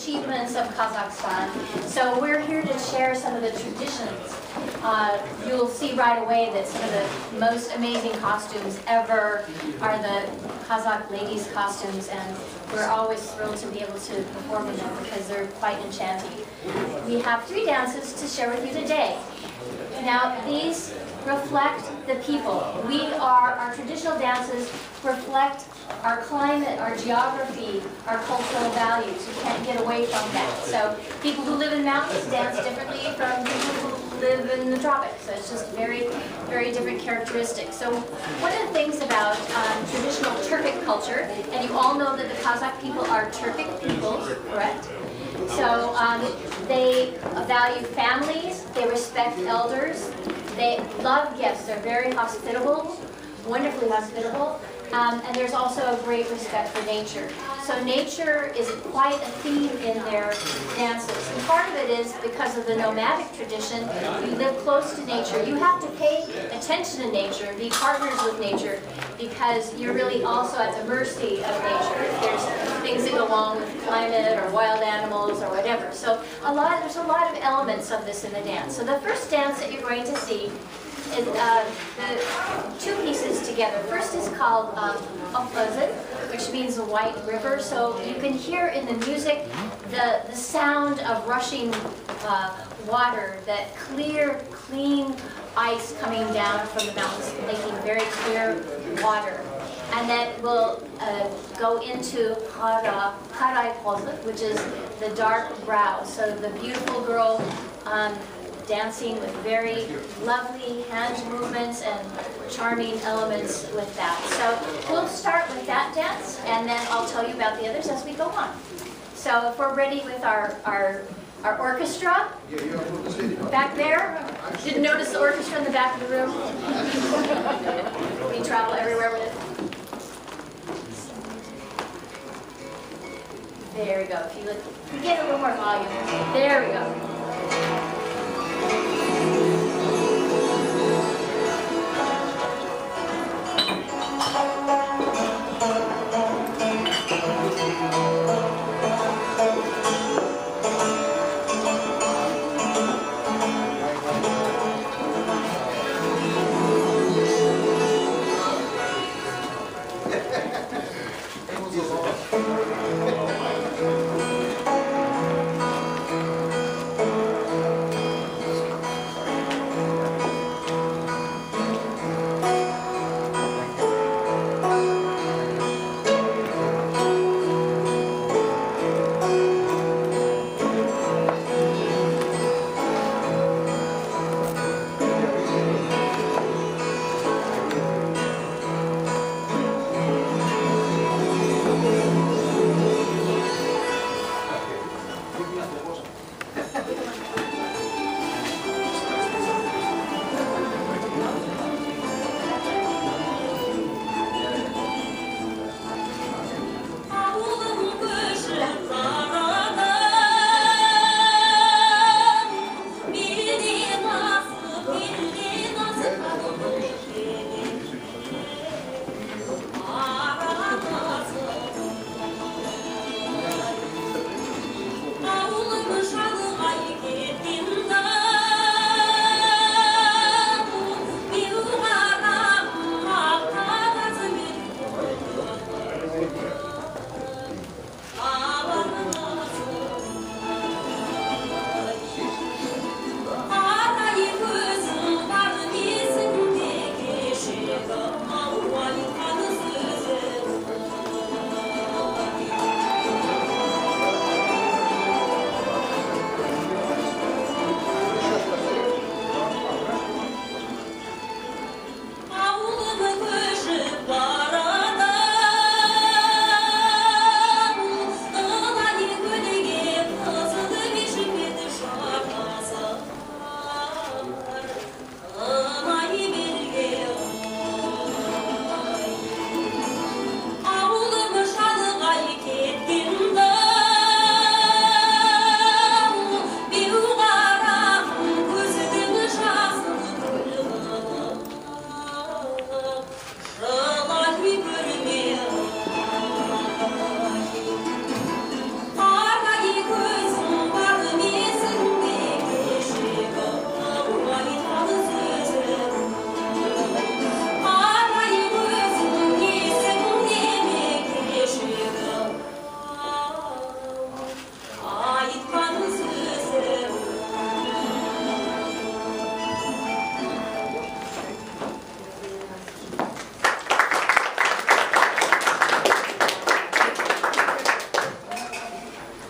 achievements of Kazakhstan. So we're here to share some of the traditions. You'll see right away that some of the most amazing costumes ever are the Kazakh ladies' costumes, and we're always thrilled to be able to perform in them because they're quite enchanting. We have 3 dances to share with you today. Now, these reflect the people. Our traditional dances reflect our climate, our geography, our cultural values. You can't get away from that. So people who live in mountains dance differently from people who live in the tropics. So it's just very, very different characteristics. So one of the things about traditional Turkic culture, and you all know that the Kazakh people are Turkic peoples, correct? So they value families, they respect elders, they love guests, they're very hospitable, wonderfully hospitable, and there's also a great respect for nature. So nature is quite a theme in their dances. And part of it is because of the nomadic tradition, you live close to nature. You have to pay attention to nature and be partners with nature because you're really also at the mercy of nature. If there's things that go wrong with climate or wild animals or whatever. So there's a lot of elements of this in the dance. So the first dance that you're going to see is the 2 pieces together. First is called Opazit, which means a white river. So you can hear in the music the sound of rushing water, that clear, clean ice coming down from the mountains, making very clear water. And that will go into Karay Pozit, which is the dark brow. So the beautiful girl dancing with very lovely hand movements and charming elements with that. So we'll start with that dance, and then I'll tell you about the others as we go on. So if we're ready with our orchestra, back there. Didn't notice the orchestra in the back of the room. We travel everywhere with it. There we go. If you get a little more volume. There we go.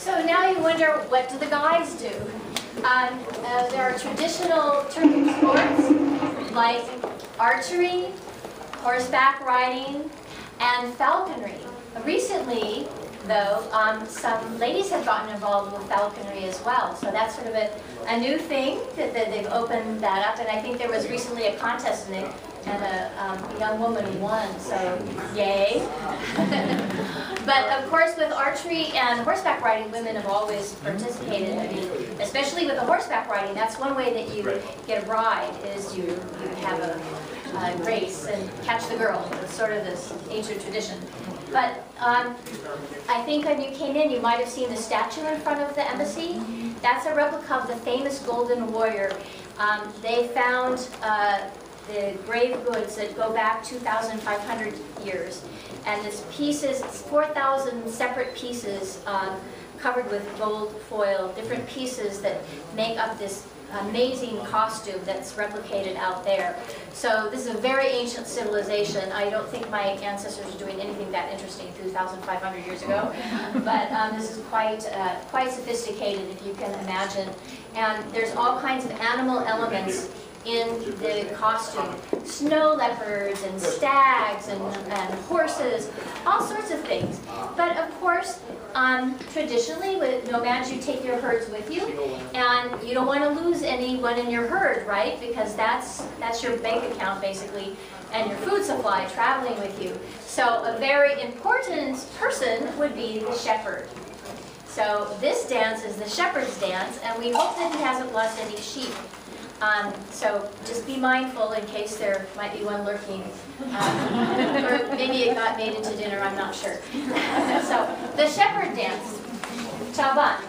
So now you wonder, what do the guys do? There are traditional Turkic sports like archery, horseback riding, and falconry. Recently, though, some ladies have gotten involved with falconry as well. So that's sort of a new thing that they've opened that up. And I think there was recently a contest and a young woman won, so yay. But of course with archery and horseback riding, women have always participated. I mean, especially with the horseback riding, that's one way that you get a bride, is you have a race and catch the girl. It's sort of this ancient tradition. But I think when you came in, you might have seen the statue in front of the embassy. That's a replica of the famous Golden Warrior. They found the grave goods that go back 2,500 years. And this pieces, it's 4,000 separate pieces covered with gold foil, different pieces that make up this amazing costume that's replicated out there. So this is a very ancient civilization. I don't think my ancestors were doing anything that interesting 2,500 years ago, but this is quite sophisticated, if you can imagine. And there's all kinds of animal elements in the costume. Snow leopards and stags and horses, all sorts of things. But of course, traditionally with nomads, you take your herds with you, and you don't want to lose anyone in your herd, right? Because that's your bank account basically, and your food supply traveling with you. So a very important person would be the shepherd. So this dance is the shepherd's dance, and we hope that he hasn't lost any sheep. So just be mindful in case there might be one lurking. Or maybe it got made into dinner, I'm not sure. So the shepherd dance, Chaban.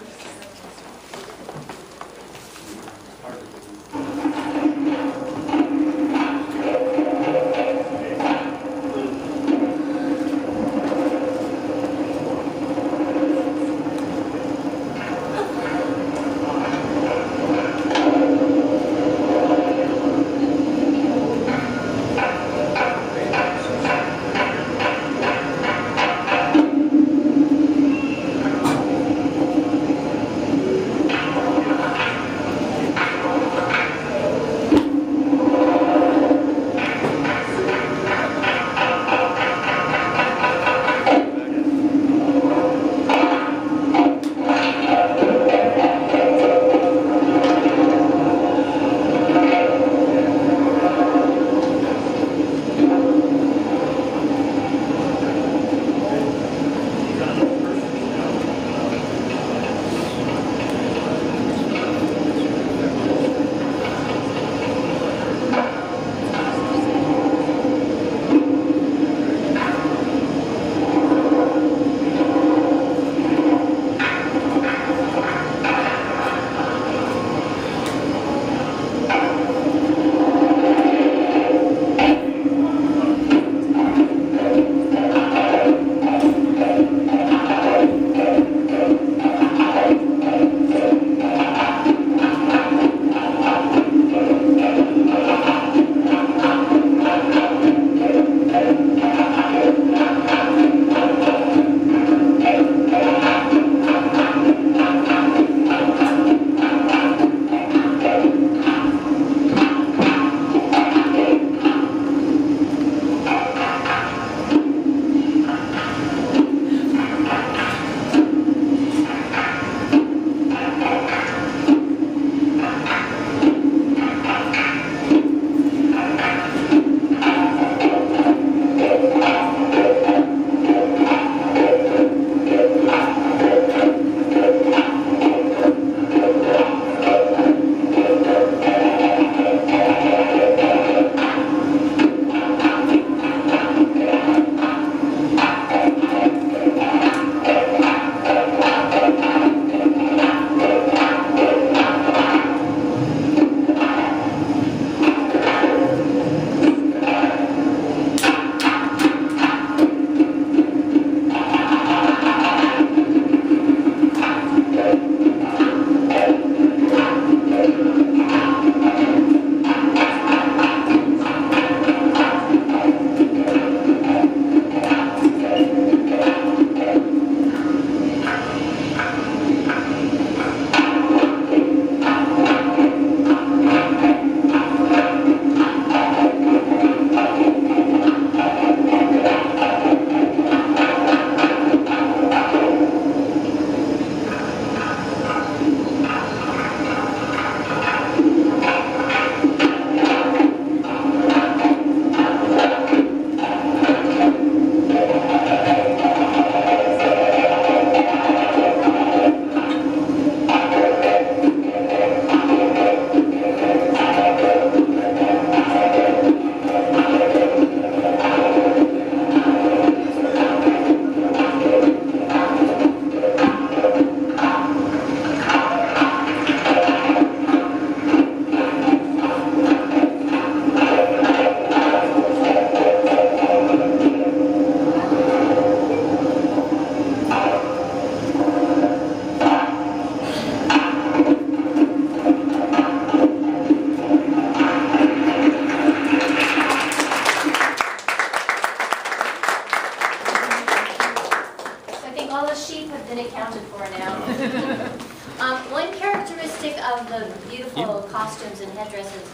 One characteristic of the beautiful costumes and headdresses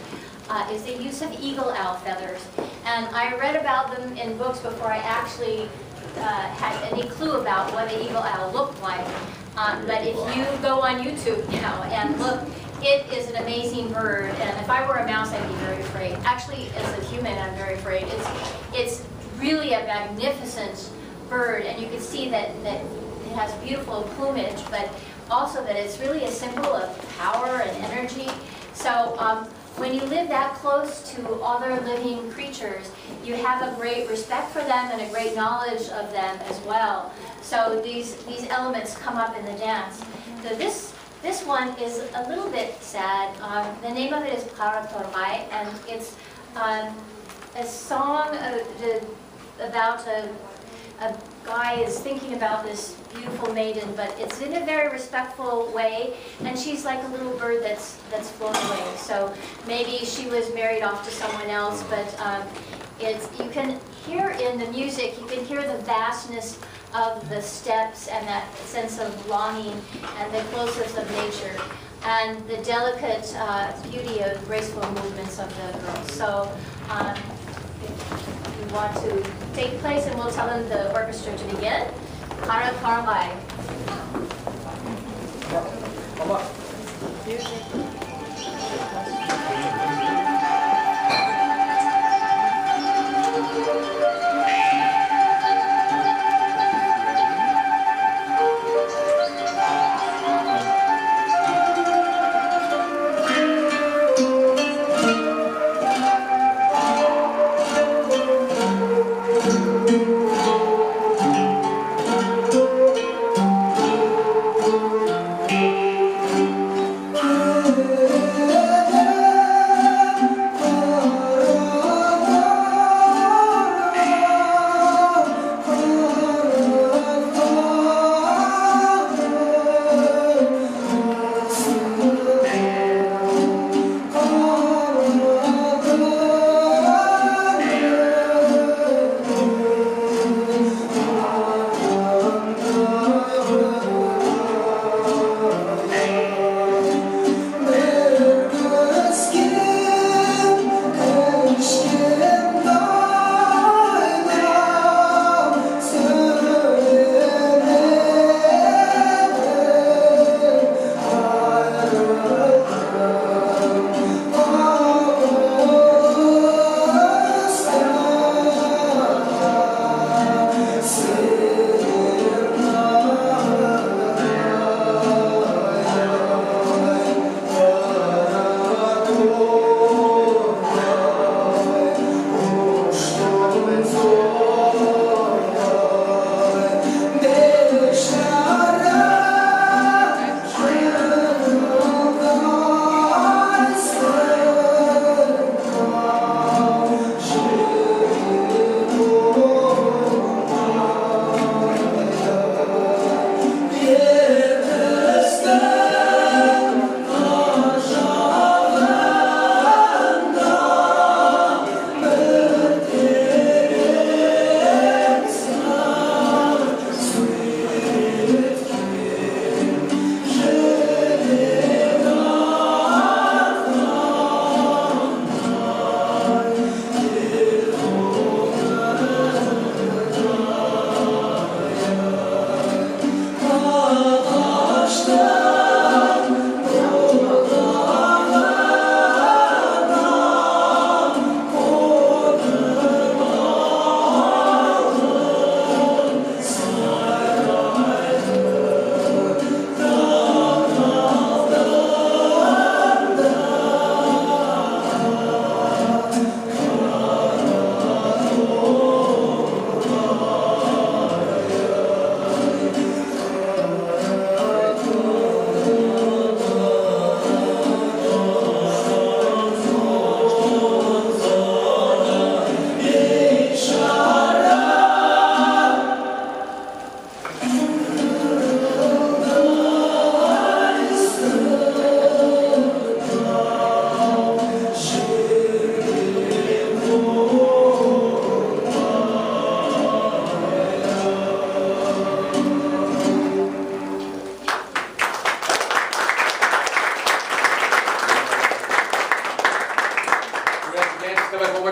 is the use of eagle owl feathers. And I read about them in books before I actually had any clue about what an eagle owl looked like. But if you go on YouTube now and look, it is an amazing bird. And if I were a mouse, I'd be very afraid. Actually, as a human, I'm very afraid. It's really a magnificent bird, and you can see that it has beautiful plumage, but also that it's really a symbol of power and energy. So when you live that close to other living creatures, you have a great respect for them and a great knowledge of them as well. So these elements come up in the dance. So this one is a little bit sad. The name of it is Kara Torbai, and it's a song about a guy is thinking about this beautiful maiden, but it's in a very respectful way, and she's like a little bird that's flown away. So maybe she was married off to someone else, but you can hear in the music, you can hear the vastness of the steppes and that sense of longing and the closeness of nature and the delicate beauty of graceful movements of the girls. So if you want to take place, and we'll tell them the orchestra to begin. Kara Karbai.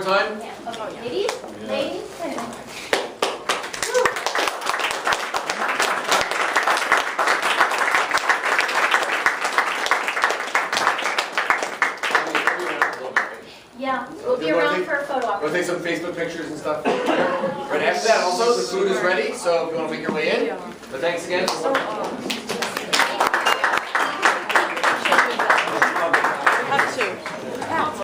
time? Yeah. Okay, ladies? Ladies? Yeah, we'll be around for a photo op. We'll take some Facebook pictures and stuff. Right after that, also, the food is ready, so if you want to make your way in. But thanks again.